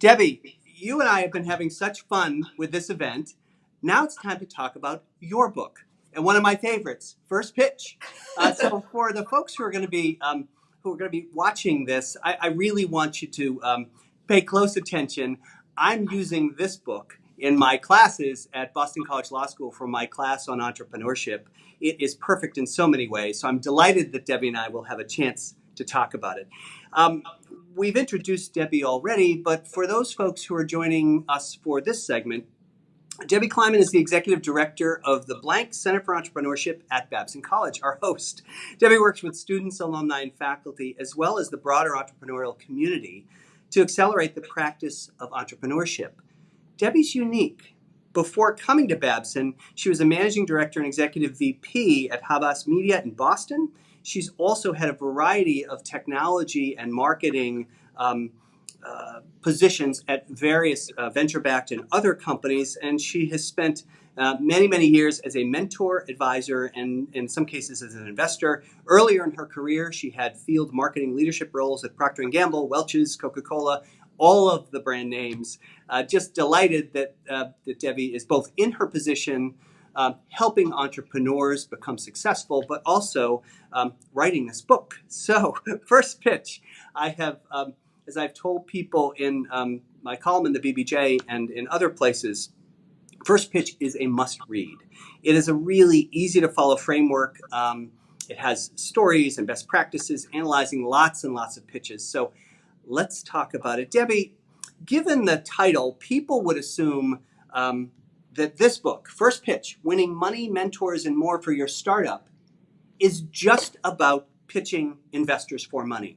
Debbie, you and I have been having such fun with this event. Now it's time to talk about your book and one of my favorites, First Pitch. So for the folks who are going to be watching this, I really want you to pay close attention. I'm using this book in my classes at Boston College Law School for my class on entrepreneurship. It is perfect in so many ways. So I'm delighted that Debbie and I will have a chance to talk about it. Um, we've introduced Debbie already, but for those folks who are joining us for this segment, Debi Kleiman is the executive director of the Blank Center for Entrepreneurship at Babson College, our host. Debbie works with students, alumni, and faculty, as well as the broader entrepreneurial community, to accelerate the practice of entrepreneurship. Debbie's unique. Before coming to Babson, she was a managing director and executive VP at Havas Media in Boston. She's also had a variety of technology and marketing positions at various venture-backed and other companies, and she has spent many, many years as a mentor, advisor, and in some cases as an investor. Earlier in her career, she had field marketing leadership roles at Procter & Gamble, Welch's, Coca-Cola, all of the brand names. Just delighted that Debbie is both in her position helping entrepreneurs become successful, but also writing this book. So, First Pitch, I have, as I've told people in my column in the BBJ and in other places, First Pitch is a must-read. It is a really easy-to-follow framework. It has stories and best practices, analyzing lots and lots of pitches. So let's talk about it. Debbie, given the title, people would assume that this book, First Pitch, Winning Money, Mentors, and More for Your Startup, is just about pitching investors for money.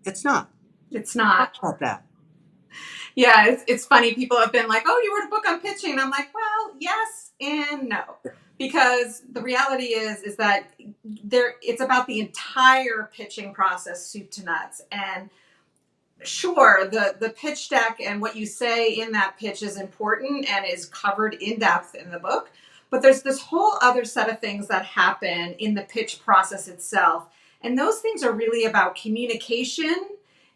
It's not. It's not. Talk about that. Yeah, it's funny. People have been like, oh, you wrote a book on pitching. And I'm like, well, yes and no. Because the reality is that it's about the entire pitching process, soup to nuts. And sure, the pitch deck and what you say in that pitch is important and is covered in depth in the book. But there's this whole other set of things that happen in the pitch process itself. And those things are really about communication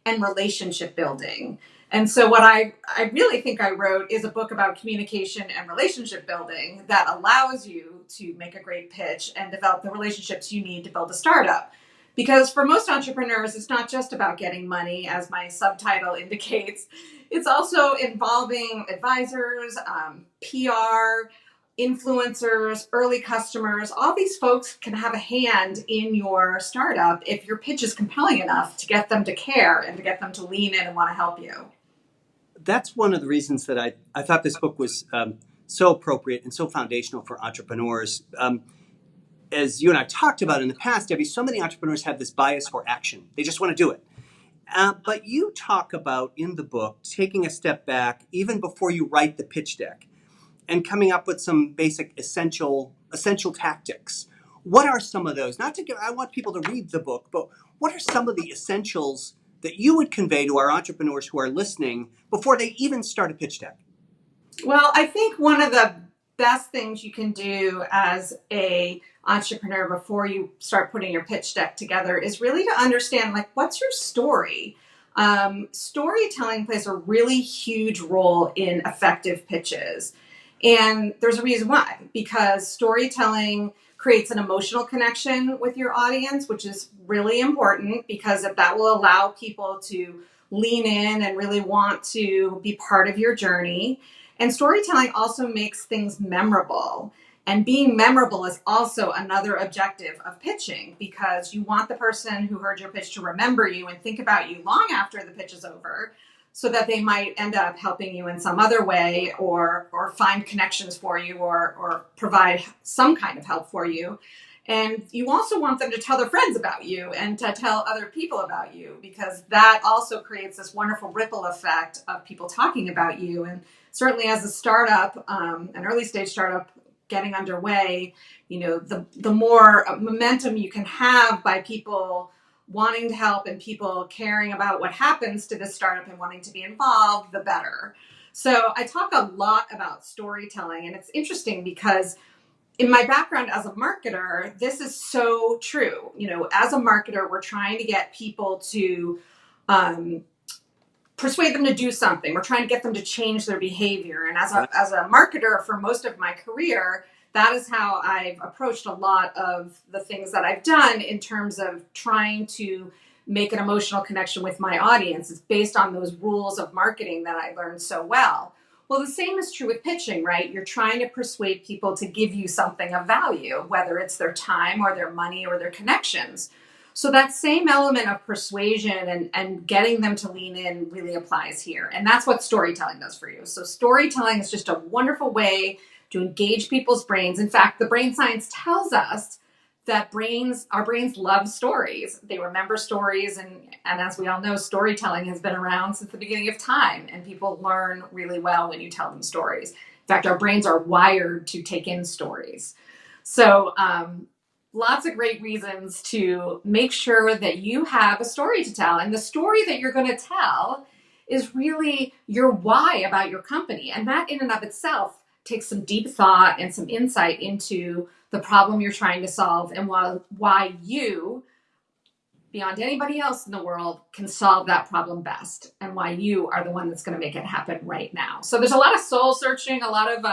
and relationship building. And so what I really think I wrote is a book about communication and relationship building that allows you to make a great pitch and develop the relationships you need to build a startup. Because for most entrepreneurs, it's not just about getting money, as my subtitle indicates. It's also involving advisors, PR, influencers, early customers. All these folks can have a hand in your startup if your pitch is compelling enough to get them to care and to get them to lean in and want to help you. That's one of the reasons that I thought this book was so appropriate and so foundational for entrepreneurs. As you and I talked about in the past, Debbie, so many entrepreneurs have this bias for action. They just want to do it. But you talk about in the book taking a step back even before you write the pitch deck and coming up with some basic essential tactics. What are some of those? I want people to read the book, but what are some of the essentials that you would convey to our entrepreneurs who are listening before they even start a pitch deck? Well, I think one of the best things you can do as a entrepreneur before you start putting your pitch deck together is really to understand, like, what's your story? Storytelling plays a really huge role in effective pitches. And there's a reason why, because storytelling creates an emotional connection with your audience, which is really important because that will allow people to lean in and really want to be part of your journey. And storytelling also makes things memorable. And being memorable is also another objective of pitching because you want the person who heard your pitch to remember you and think about you long after the pitch is over so that they might end up helping you in some other way or find connections for you or provide some kind of help for you. And you also want them to tell their friends about you and to tell other people about you because that also creates this wonderful ripple effect of people talking about you. And certainly as a startup, an early stage startup getting underway, the more momentum you can have by people wanting to help and people caring about what happens to this startup and wanting to be involved, the better. So I talk a lot about storytelling, and it's interesting because in my background as a marketer, this is so true. As a marketer, we're trying to get people to persuade them to do something. We're trying to get them to change their behavior. And as a marketer for most of my career, that is how I've approached a lot of the things that I've done in terms of trying to make an emotional connection with my audience. It's based on those rules of marketing that I learned so well. Well, the same is true with pitching, right? You're trying to persuade people to give you something of value, whether it's their time or their money or their connections. So that same element of persuasion and getting them to lean in really applies here. And that's what storytelling does for you. So storytelling is just a wonderful way to engage people's brains. In fact, the brain science tells us that our brains love stories. They remember stories, and as we all know, storytelling has been around since the beginning of time, and people learn really well when you tell them stories. In fact, our brains are wired to take in stories. So lots of great reasons to make sure that you have a story to tell, and the story that you're going to tell is really your why about your company, and that in and of itself takes some deep thought and some insight into the problem you're trying to solve, and why you, beyond anybody else in the world, can solve that problem best, and why you are the one that's going to make it happen right now. So there's a lot of soul searching, a lot of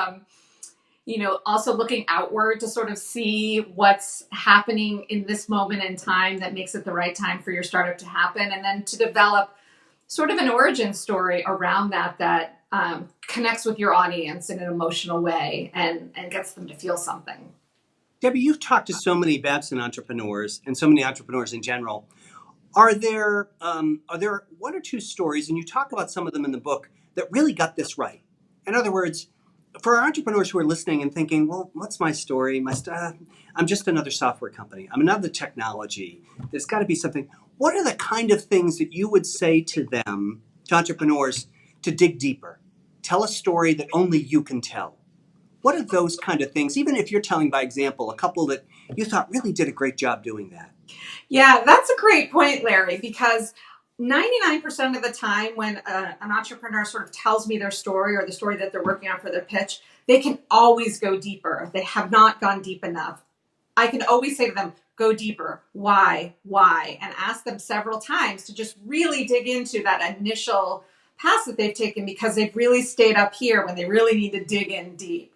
also looking outward to sort of see what's happening in this moment in time that makes it the right time for your startup to happen, and then to develop sort of an origin story around that connects with your audience in an emotional way and gets them to feel something. Debi, you've talked to so many Babson entrepreneurs and so many entrepreneurs in general. Are there one or two stories, and you talk about some of them in the book, that really got this right? In other words, for our entrepreneurs who are listening and thinking, well, what's my story? I'm just another software company. I'm another technology. There's got to be something. What are the kind of things that you would say to them, to entrepreneurs, to dig deeper? Tell a story that only you can tell. What are those kind of things, even if you're telling by example a couple that you thought really did a great job doing that? Yeah, that's a great point, Larry, because 99% of the time when an entrepreneur sort of tells me their story or the story that they're working on for their pitch, they can always go deeper. They have not gone deep enough. I can always say to them, go deeper. Why, and ask them several times to just really dig into that initial pass that they've taken, because they've really stayed up here when they really need to dig in deep,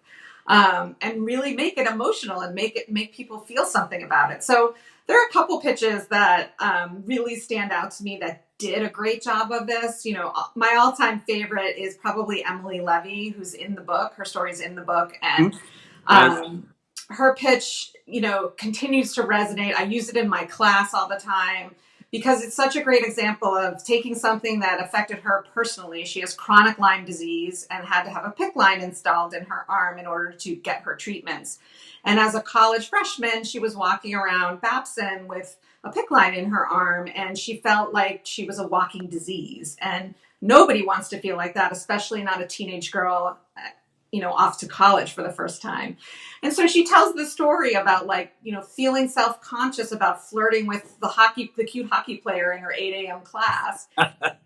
and really make it emotional and make people feel something about it. So there are a couple pitches that really stand out to me that did a great job of this. My all-time favorite is probably Emily Levy, who's in the book. Her story's in the book, and her pitch, continues to resonate. I use it in my class all the time because it's such a great example of taking something that affected her personally. She has chronic Lyme disease and had to have a PICC line installed in her arm in order to get her treatments. And as a college freshman, she was walking around Babson with a PICC line in her arm, and she felt like she was a walking disease. And nobody wants to feel like that, especially not a teenage girl, off to college for the first time. And so she tells the story about feeling self-conscious about flirting with the cute hockey player in her 8 a.m. class.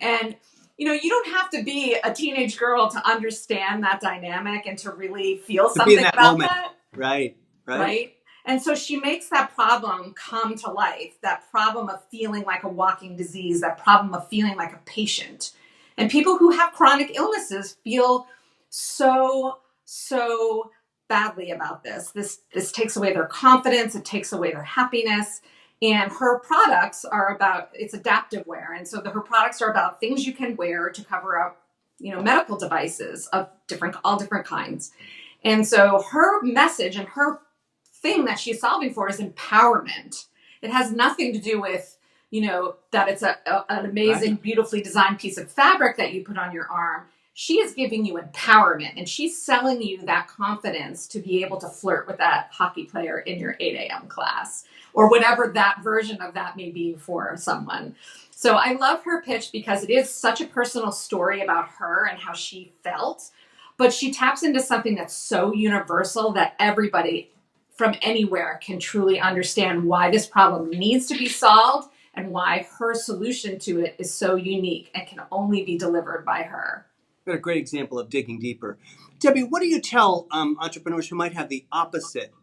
And, you don't have to be a teenage girl to understand that dynamic and to really feel something about moment. That. Right. And so she makes that problem come to life, that problem of feeling like a walking disease, that problem of feeling like a patient. And people who have chronic illnesses feel so badly about this. This takes away their confidence. It takes away their happiness. And her products it's adaptive wear. And so her products are about things you can wear to cover up, medical devices of all different kinds. And so her message and her thing that she's solving for is empowerment. It has nothing to do with, that it's an amazing, beautifully designed piece of fabric that you put on your arm. She is giving you empowerment, and she's selling you that confidence to be able to flirt with that hockey player in your 8 a.m. class, or whatever that version of that may be for someone. So I love her pitch because it is such a personal story about her and how she felt, but she taps into something that's so universal that everybody from anywhere can truly understand why this problem needs to be solved and why her solution to it is so unique and can only be delivered by her. What a great example of digging deeper. Debi, what do you tell entrepreneurs who might have the opposite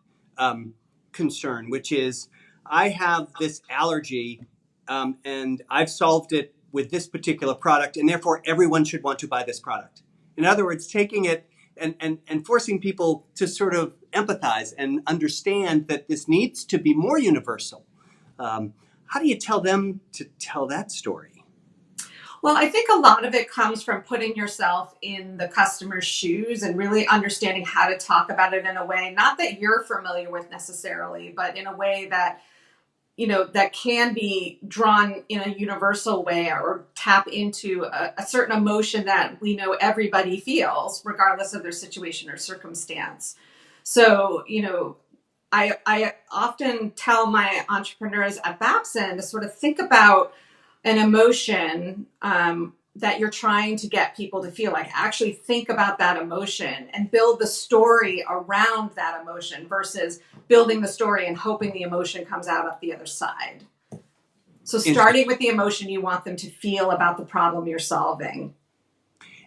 concern, which is, I have this allergy and I've solved it with this particular product, and therefore everyone should want to buy this product. In other words, taking it and forcing people to sort of empathize and understand that this needs to be more universal. How do you tell them to tell that story? Well, I think a lot of it comes from putting yourself in the customer's shoes and really understanding how to talk about it in a way, not that you're familiar with necessarily, but in a way that, that can be drawn in a universal way or tap into a certain emotion that we know everybody feels, regardless of their situation or circumstance. So, I often tell my entrepreneurs at Babson to sort of think about an emotion that you're trying to get people to feel, like actually think about that emotion and build the story around that emotion versus building the story and hoping the emotion comes out of the other side. So starting with the emotion you want them to feel about the problem you're solving.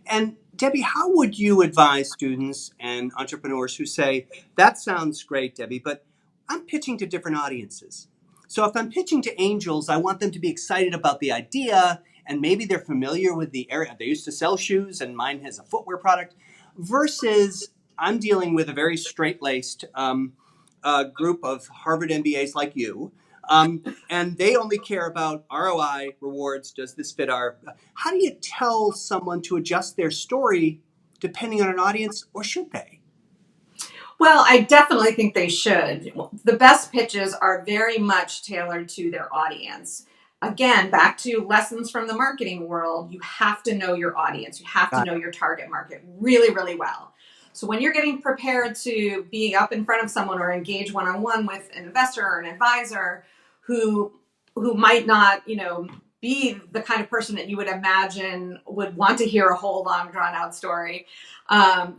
And Debbie, how would you advise students and entrepreneurs who say, that sounds great, Debbie, but I'm pitching to different audiences. So if I'm pitching to angels, I want them to be excited about the idea, and maybe they're familiar with the area. They used to sell shoes, and mine has a footwear product, versus I'm dealing with a very straight-laced group of Harvard MBAs like you, and they only care about ROI, rewards, does this fit our... How do you tell someone to adjust their story depending on an audience, or should they? Well, I definitely think they should. The best pitches are very much tailored to their audience. Again, back to lessons from the marketing world, you have to know your audience. You have to know your target market really, really well. So when you're getting prepared to be up in front of someone or engage one-on-one with an investor or an advisor who might not, be the kind of person that you would imagine would want to hear a whole long drawn out story,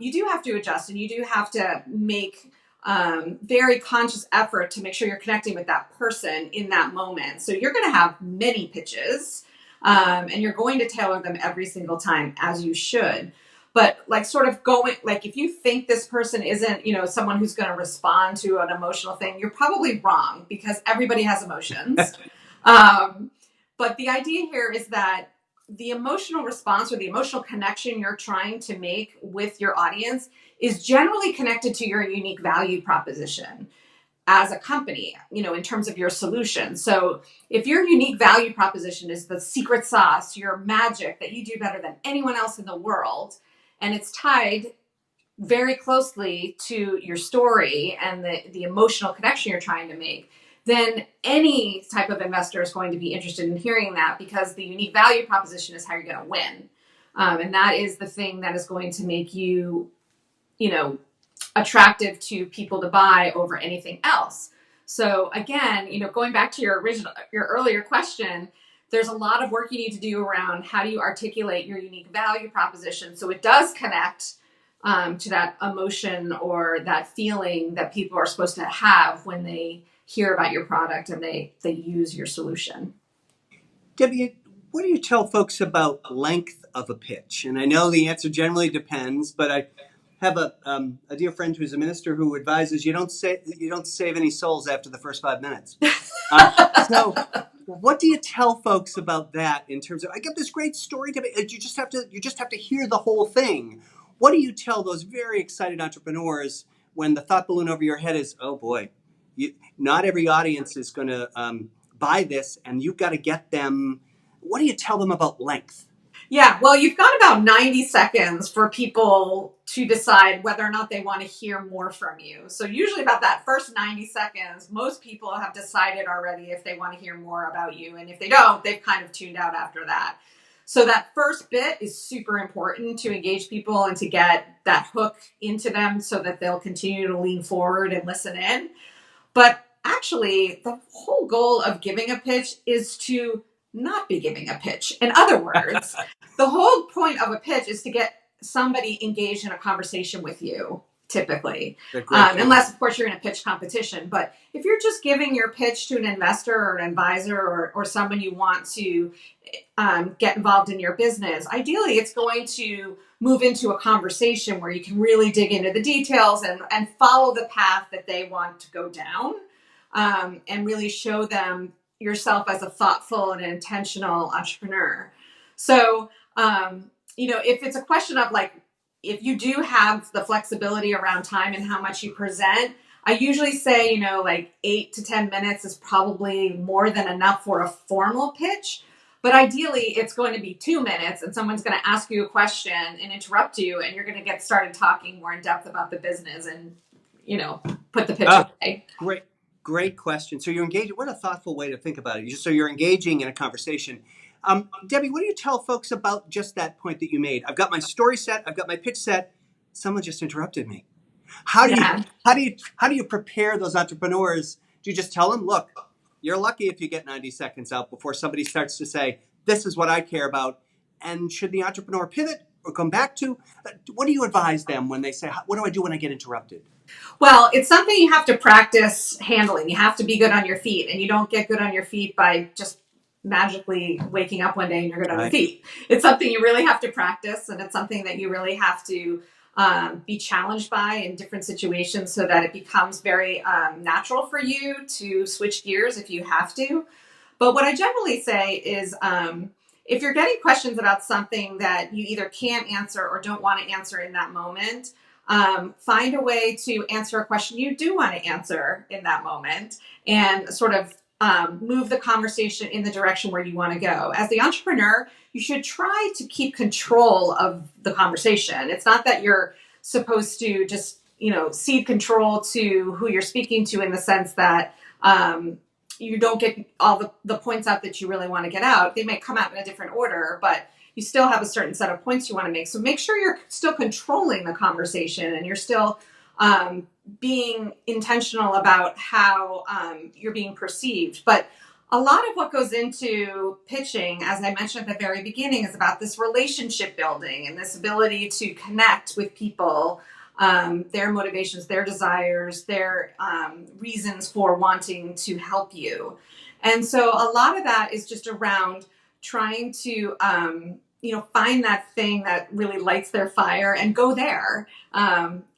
you do have to adjust, and you do have to make very conscious effort to make sure you're connecting with that person in that moment. So you're going to have many pitches, and you're going to tailor them every single time, as you should. But if you think this person isn't, someone who's going to respond to an emotional thing, you're probably wrong, because everybody has emotions. But the idea here is that the emotional response or the emotional connection you're trying to make with your audience is generally connected to your unique value proposition as a company, in terms of your solution. So if your unique value proposition is the secret sauce, your magic that you do better than anyone else in the world, and it's tied very closely to your story and the emotional connection you're trying to make, then any type of investor is going to be interested in hearing that, because the unique value proposition is how you're going to win. And that is the thing that is going to make you, attractive to people to buy over anything else. So again, going back to your earlier question, there's a lot of work you need to do around how do you articulate your unique value proposition so it does connect to that emotion or that feeling that people are supposed to have when they hear about your product and they use your solution. Debbie, what do you tell folks about length of a pitch? And I know the answer generally depends, but I have a dear friend who's a minister who advises you don't save any souls after the first 5 minutes. So what do you tell folks about that in terms of, I get this great story, Debbie, you just have to hear the whole thing. What do you tell those very excited entrepreneurs when the thought balloon over your head is, oh boy, not every audience is going to buy this, and you've got to get them. What do you tell them about length? Yeah, well, you've got about 90 seconds for people to decide whether or not they want to hear more from you. So usually about that first 90 seconds, most people have decided already if they want to hear more about you. And if they don't, they've kind of tuned out after that. So that first bit is super important to engage people and to get that hook into them so that they'll continue to lean forward and listen in. But actually, the whole goal of giving a pitch is to not be giving a pitch. In other words, the whole point of a pitch is to get somebody engaged in a conversation with you, typically. Unless, of course, you're in a pitch competition. But if you're just giving your pitch to an investor or an advisor or someone you want to get involved in your business, ideally, it's going to move into a conversation where you can really dig into the details and follow the path that they want to go down, and really show them yourself as a thoughtful and intentional entrepreneur. So, if it's a question of like, if you do have the flexibility around time and how much you present, I usually say, like 8 to 10 minutes is probably more than enough for a formal pitch. But ideally, it's going to be 2 minutes and someone's going to ask you a question and interrupt you, and you're going to get started talking more in depth about the business and, put the pitch away. Great question. So you're engaging. What a thoughtful way to think about it. So you're engaging in a conversation. Debbie, what do you tell folks about just that point that you made? I've got my story set. I've got my pitch set. Someone just interrupted me. How do you prepare those entrepreneurs? Do you just tell them, look, you're lucky if you get 90 seconds out before somebody starts to say, this is what I care about? And should the entrepreneur pivot or come back to? What do you advise them when they say, what do I do when I get interrupted? Well, it's something you have to practice handling. You have to be good on your feet, and you don't get good on your feet by just magically waking up one day and you're good on your feet. It's something you really have to practice, and it's something that you really have to be challenged by in different situations so that it becomes very natural for you to switch gears if you have to. But what I generally say is if you're getting questions about something that you either can't answer or don't want to answer in that moment, find a way to answer a question you do want to answer in that moment and sort of move the conversation in the direction where you want to go. As the entrepreneur, you should try to keep control of the conversation. It's not that you're supposed to just, cede control to who you're speaking to in the sense that you don't get all the points out that you really want to get out. They may come out in a different order, but you still have a certain set of points you want to make. So make sure you're still controlling the conversation and you're still being intentional about how you're being perceived. But a lot of what goes into pitching, as I mentioned at the very beginning, is about this relationship building and this ability to connect with people, their motivations, their desires, their reasons for wanting to help you. And so a lot of that is just around trying to find that thing that really lights their fire and go there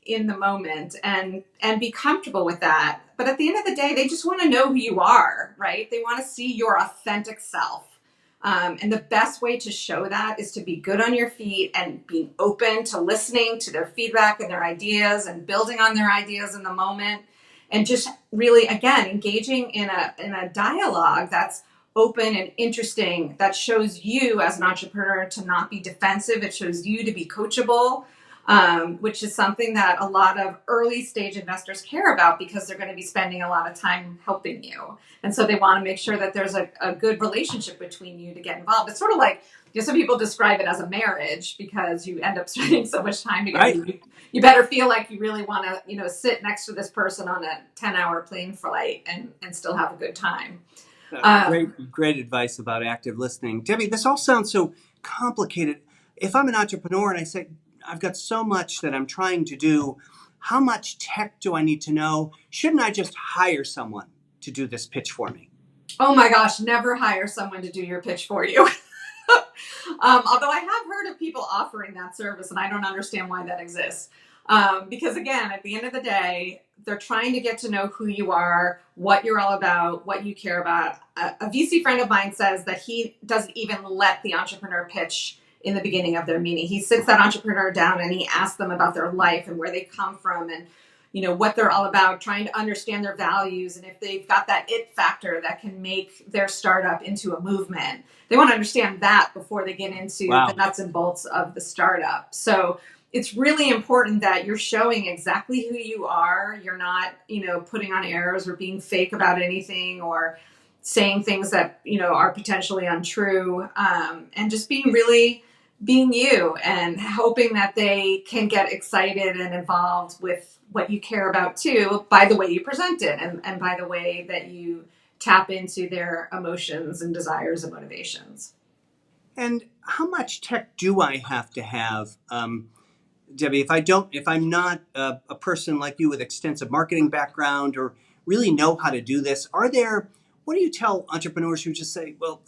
in the moment and be comfortable with that. But at the end of the day, they just want to know who you are, right? They want to see your authentic self. And the best way to show that is to be good on your feet and being open to listening to their feedback and their ideas and building on their ideas in the moment. And just really, again, engaging in a dialogue that's open and interesting, that shows you as an entrepreneur to not be defensive. It shows you to be coachable, which is something that a lot of early stage investors care about because they're going to be spending a lot of time helping you. And so they want to make sure that there's a good relationship between you to get involved. It's sort of like, some people describe it as a marriage because you end up spending so much time together. Right. You better feel like you really want to, sit next to this person on a 10-hour plane flight and still have a good time. Great advice about active listening. Debbie, this all sounds so complicated. If I'm an entrepreneur and I say, I've got so much that I'm trying to do, how much tech do I need to know? Shouldn't I just hire someone to do this pitch for me? Oh my gosh, never hire someone to do your pitch for you. Although I have heard of people offering that service, and I don't understand why that exists. Because again, at the end of the day, they're trying to get to know who you are, what you're all about, what you care about. A VC friend of mine says that he doesn't even let the entrepreneur pitch in the beginning of their meeting. He sits that entrepreneur down and he asks them about their life and where they come from and what they're all about, trying to understand their values and if they've got that it factor that can make their startup into a movement. They want to understand that before they get into the nuts and bolts of the startup. So it's really important that you're showing exactly who you are. You're not, putting on airs or being fake about anything or saying things that, are potentially untrue, and just being you and hoping that they can get excited and involved with what you care about too, by the way you present it and by the way that you tap into their emotions and desires and motivations. And how much tech do I have to have? Debbie, if I'm not a person like you with extensive marketing background or really know how to do this, what do you tell entrepreneurs who just say, well,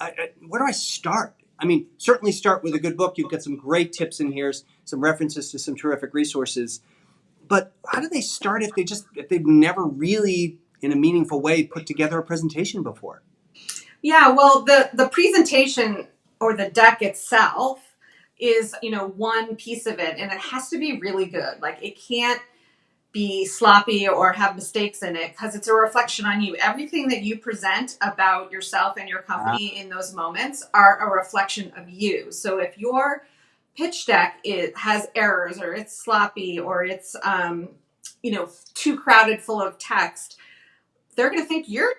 where do I start? I mean, certainly start with a good book. You've got some great tips in here, some references to some terrific resources. But how do they start if they've never really, in a meaningful way, put together a presentation before? Yeah, well, the presentation or the deck itself is, one piece of it, and it has to be really good. Like, it can't be sloppy or have mistakes in it, because it's a reflection on you. Everything that you present about yourself and your company in those moments are a reflection of you. So if your pitch deck has errors, or it's sloppy, or it's too crowded full of text, they're going to think you're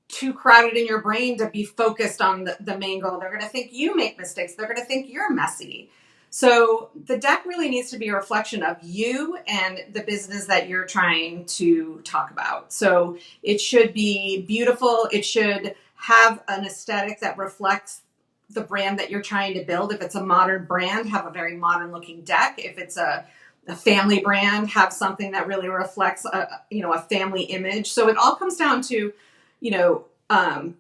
too crowded in your brain to be focused on the main goal. They're going to think you make mistakes. They're going to think you're messy. So the deck really needs to be a reflection of you and the business that you're trying to talk about. So it should be beautiful. It should have an aesthetic that reflects the brand that you're trying to build. If it's a modern brand, have a very modern looking deck. If it's a family brand, have something that really reflects a family image. So it all comes down to,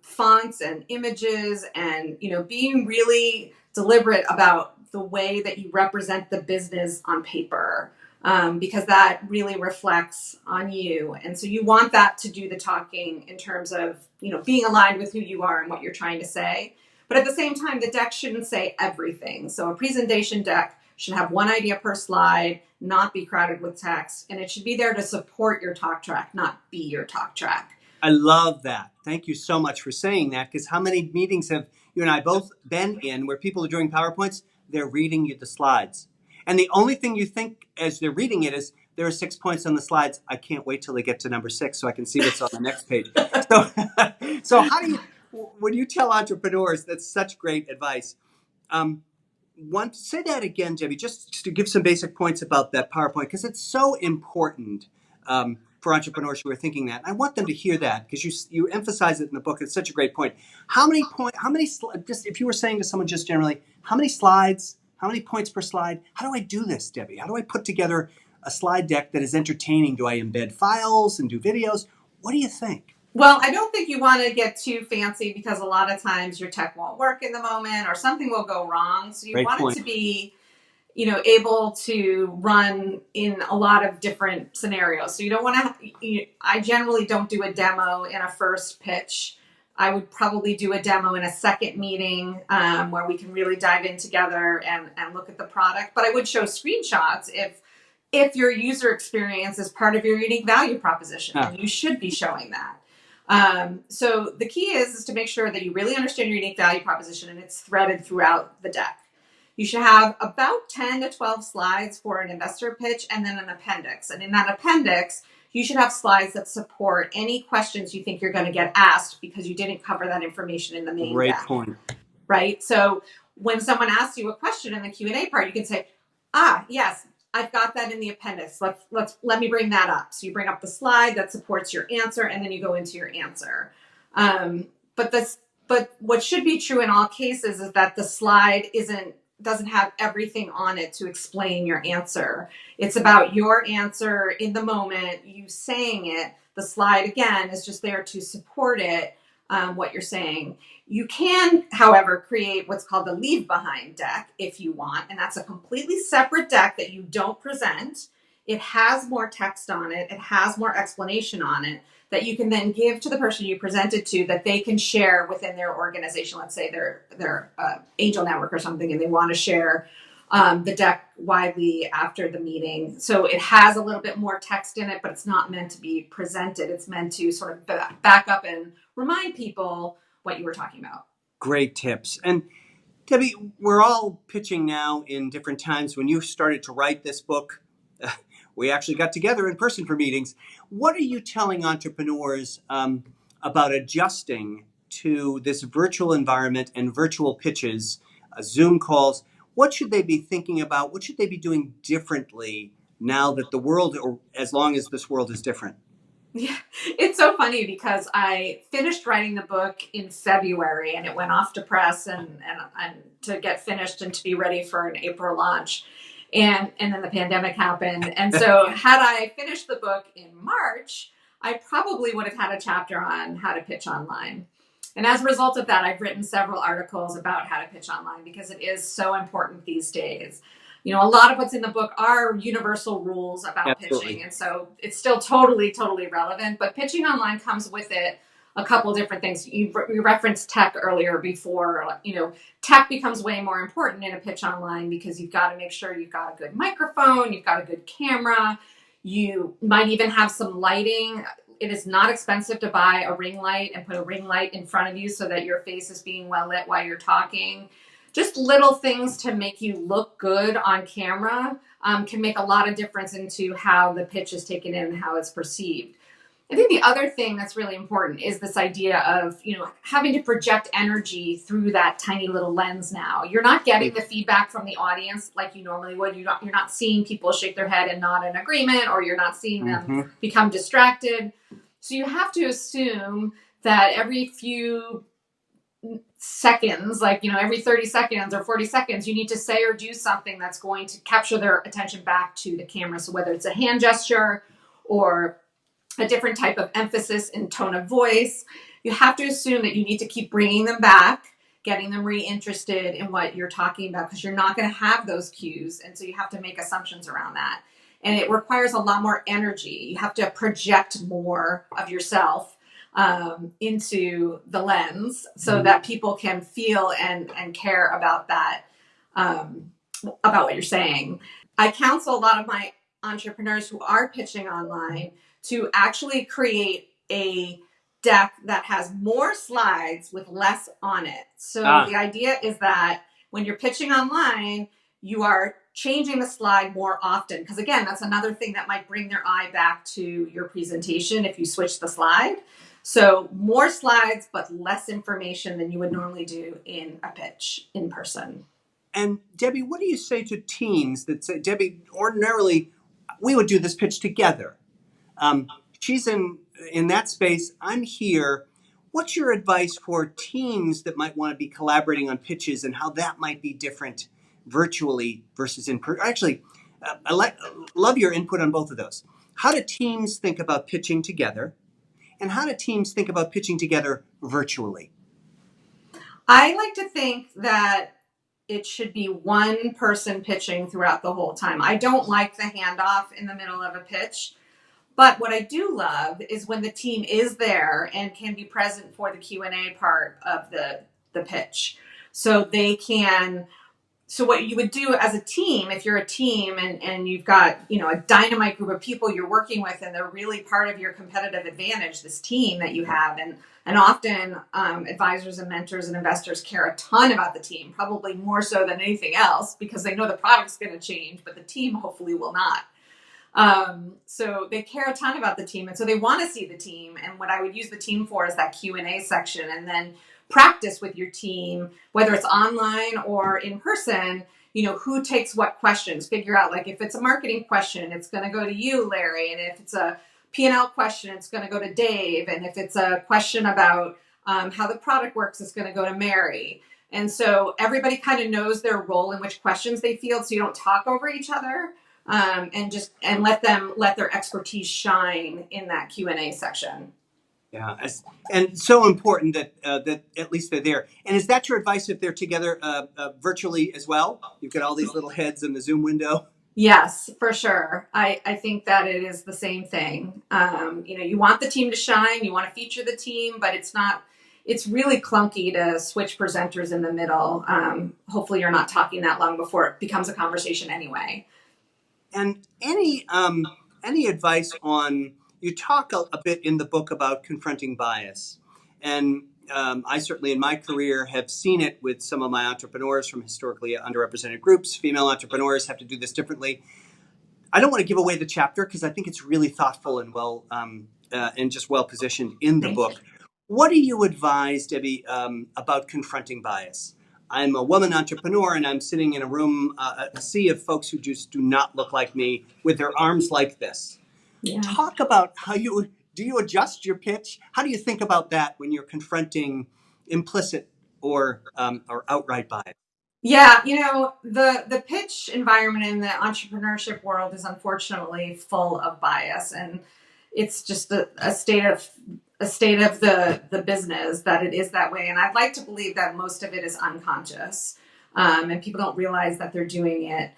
fonts and images, and, being really deliberate about the way that you represent the business on paper, because that really reflects on you. And so you want that to do the talking in terms of, being aligned with who you are and what you're trying to say. But at the same time, the deck shouldn't say everything. So a presentation deck should have one idea per slide, not be crowded with text, and it should be there to support your talk track, not be your talk track. I love that. Thank you so much for saying that, because how many meetings have you and I both been in where people are doing PowerPoints, they're reading you the slides. And the only thing you think as they're reading it is, there are 6 points on the slides. I can't wait till they get to number 6 so I can see what's on the next page. So how do you, when you tell entrepreneurs, that's such great advice. Say that again, Debbie, just to give some basic points about that PowerPoint, because it's so important for entrepreneurs who are thinking that. I want them to hear that, because you emphasize it in the book. It's such a great point. Just if you were saying to someone just generally, how many slides, how many points per slide? How do I do this, Debbie? How do I put together a slide deck that is entertaining? Do I embed files and do videos? What do you think? Well, I don't think you want to get too fancy, because a lot of times your tech won't work in the moment, or something will go wrong. So you want it to be, able to run in a lot of different scenarios. So you don't want to, I generally don't do a demo in a first pitch. I would probably do a demo in a second meeting where we can really dive in together and look at the product. But I would show screenshots if your user experience is part of your unique value proposition. And you should be showing that. So the key is to make sure that you really understand your unique value proposition, and it's threaded throughout the deck. You should have about 10 to 12 slides for an investor pitch, and then an appendix. And in that appendix, you should have slides that support any questions you think you're going to get asked, because you didn't cover that information in the main Great deck. point. Right? So when someone asks you a question in the Q&A part, you can say, yes, I've got that in the appendix. Let me bring that up. So you bring up the slide that supports your answer, and then you go into your answer. But what should be true in all cases is that the slide doesn't have everything on it to explain your answer. It's about your answer in the moment, you saying it. The slide, again, is just there to support it, what you're saying. You can, however, create what's called the leave behind deck if you want, and that's a completely separate deck that you don't present. It has more text on it. It has more explanation on it that you can then give to the person you presented to, that they can share within their organization. Let's say they're angel network or something, and they want to share the deck widely after the meeting. So it has a little bit more text in it, but it's not meant to be presented. It's meant to sort of back up and remind people what you were talking about. Great tips. And Debbie, we're all pitching now in different times. When you started to write this book, we actually got together in person for meetings. What are you telling entrepreneurs about adjusting to this virtual environment and virtual pitches, Zoom calls? What should they be thinking about? What should they be doing differently now that the world, or as long as this world is different? Yeah, it's so funny, because I finished writing the book in February, and it went off to press and to get finished and to be ready for an April launch. And then the pandemic happened. And so had I finished the book in March, I probably would have had a chapter on how to pitch online. And as a result of that, I've written several articles about how to pitch online, because it is so important these days. A lot of what's in the book are universal rules about Absolutely. pitching. And so it's still totally, totally relevant. But pitching online comes with it a couple different things. You referenced tech earlier before. Tech becomes way more important in a pitch online because you've got to make sure you've got a good microphone, you've got a good camera, you might even have some lighting. It is not expensive to buy a ring light and put a ring light in front of you so that your face is being well lit while you're talking. Just little things to make you look good on camera can make a lot of difference into how the pitch is taken in and how it's perceived. I think the other thing that's really important is this idea of, having to project energy through that tiny little lens now. You're not getting the feedback from the audience like you normally would. You're not seeing people shake their head and nod in agreement, or you're not seeing them become distracted. So you have to assume that every few seconds, every 30 seconds or 40 seconds, you need to say or do something that's going to capture their attention back to the camera. So whether it's a hand gesture or a different type of emphasis and tone of voice, you have to assume that you need to keep bringing them back, getting them reinterested in what you're talking about, because you're not going to have those cues. And so you have to make assumptions around that. And it requires a lot more energy. You have to project more of yourself into the lens so that people can feel and care about that, about what you're saying. I counsel a lot of my entrepreneurs who are pitching online to actually create a deck that has more slides with less on it. So the idea is that when you're pitching online, you are changing the slide more often. Because again, that's another thing that might bring their eye back to your presentation if you switch the slide. So more slides, but less information than you would normally do in a pitch in person. And Debbie, what do you say to teams that say, Debbie, ordinarily we would do this pitch together. She's in that space. I'm here. What's your advice for teams that might want to be collaborating on pitches and how that might be different virtually versus in person? Actually, love your input on both of those. How do teams think about pitching together? And how do teams think about pitching together virtually? I like to think that it should be one person pitching throughout the whole time. I don't like the handoff in the middle of a pitch. But what I do love is when the team is there and can be present for the Q&A part of the pitch. So they can, so what you would do as a team, if you're a team and you've got, a dynamite group of people you're working with and they're really part of your competitive advantage, this team that you have. And often advisors and mentors and investors care a ton about the team, probably more so than anything else, because they know the product's going to change, but the team hopefully will not. So they care a ton about the team. And so they want to see the team. And what I would use the team for is that Q&A section, and then practice with your team, whether it's online or in person, who takes what questions, figure out, if it's a marketing question, it's going to go to you, Larry. And if it's a P&L question, it's going to go to Dave. And if it's a question about how the product works, it's going to go to Mary. And so everybody kind of knows their role and which questions they field, so you don't talk over each other. And let their expertise shine in that Q&A section. Yeah, and so important that at least they're there. And is that your advice if they're together virtually as well? You've got all these little heads in the Zoom window. Yes, for sure. I think that it is the same thing. You want the team to shine, you want to feature the team, but it's really clunky to switch presenters in the middle. Hopefully you're not talking that long before it becomes a conversation anyway. And any advice on, you talk a bit in the book about confronting bias. And I certainly in my career have seen it with some of my entrepreneurs from historically underrepresented groups. Female entrepreneurs have to do this differently. I don't want to give away the chapter because I think it's really thoughtful and well and just well positioned in the book. What do you advise, Debbie, about confronting bias? I'm a woman entrepreneur and I'm sitting in a room, a sea of folks who just do not look like me with their arms like this. Yeah. Talk about how do you adjust your pitch? How do you think about that when you're confronting implicit or outright bias? Yeah, the pitch environment in the entrepreneurship world is unfortunately full of bias, and it's just a state of the business that it is that way. And I'd like to believe that most of it is unconscious, and people don't realize that they're doing it.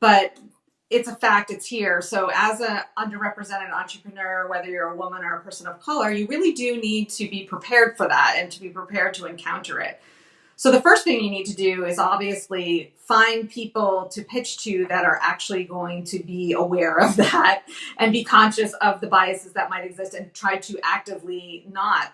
But it's a fact, it's here. So as an underrepresented entrepreneur, whether you're a woman or a person of color, you really do need to be prepared for that and to be prepared to encounter it. So the first thing you need to do is obviously find people to pitch to that are actually going to be aware of that and be conscious of the biases that might exist and try to actively not,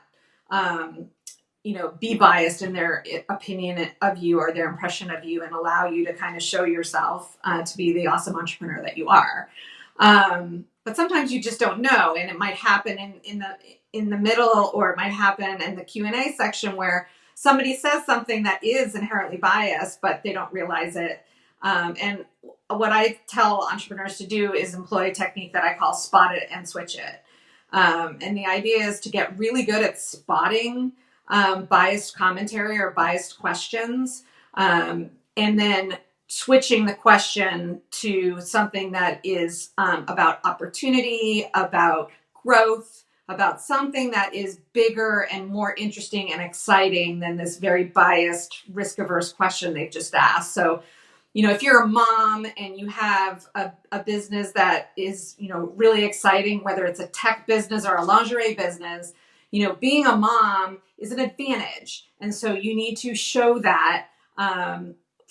be biased in their opinion of you or their impression of you, and allow you to kind of show yourself to be the awesome entrepreneur that you are. But sometimes you just don't know, and it might happen in the middle, or it might happen in the Q&A section where somebody says something that is inherently biased, but they don't realize it. And what I tell entrepreneurs to do is employ a technique that I call spot it and switch it. And the idea is to get really good at spotting biased commentary or biased questions, and then switching the question to something that is about opportunity, about growth, about something that is bigger and more interesting and exciting than this very biased, risk-averse question they've just asked. So, if you're a mom and you have a business that is, really exciting, whether it's a tech business or a lingerie business, being a mom is an advantage. And so you need to show that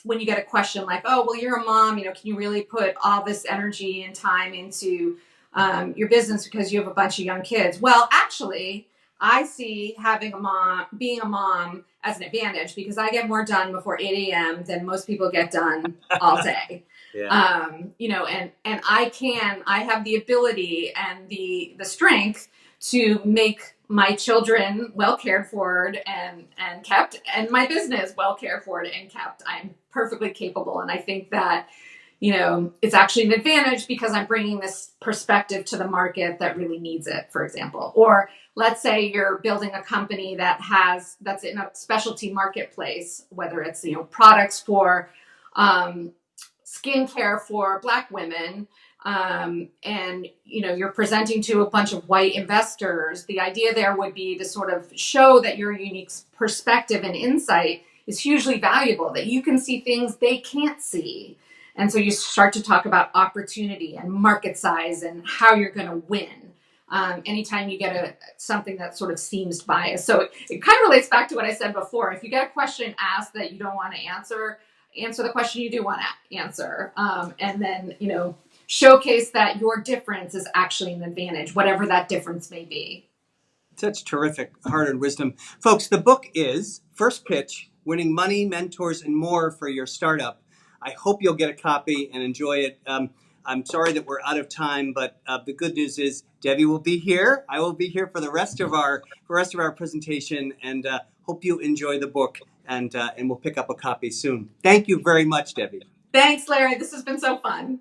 when you get a question like, oh, well, you're a mom, can you really put all this energy and time into your business because you have a bunch of young kids? Well, actually, I see being a mom as an advantage because I get more done before 8 a.m. than most people get done all day. Yeah. And I have the ability and the strength to make my children well cared for and kept, and my business well cared for and kept. I'm perfectly capable. And I think that, it's actually an advantage because I'm bringing this perspective to the market that really needs it, for example. Or let's say you're building a company that's in a specialty marketplace, whether it's, products for skincare for Black women, and you're presenting to a bunch of white investors. The idea there would be to sort of show that your unique perspective and insight is hugely valuable, that you can see things they can't see. And so you start to talk about opportunity and market size and how you're going to win anytime you get something that sort of seems biased. So it kind of relates back to what I said before. If you get a question asked that you don't want to answer the question you do want to answer. And then, showcase that your difference is actually an advantage, whatever that difference may be. Such terrific hard-earned wisdom. Folks, the book is First Pitch, Winning Money, Mentors, and More for Your Startup. I hope you'll get a copy and enjoy it. I'm sorry that we're out of time, but the good news is Debbie will be here. I will be here for the rest of our presentation, and hope you enjoy the book, and we'll pick up a copy soon. Thank you very much, Debbie. Thanks, Larry. This has been so fun.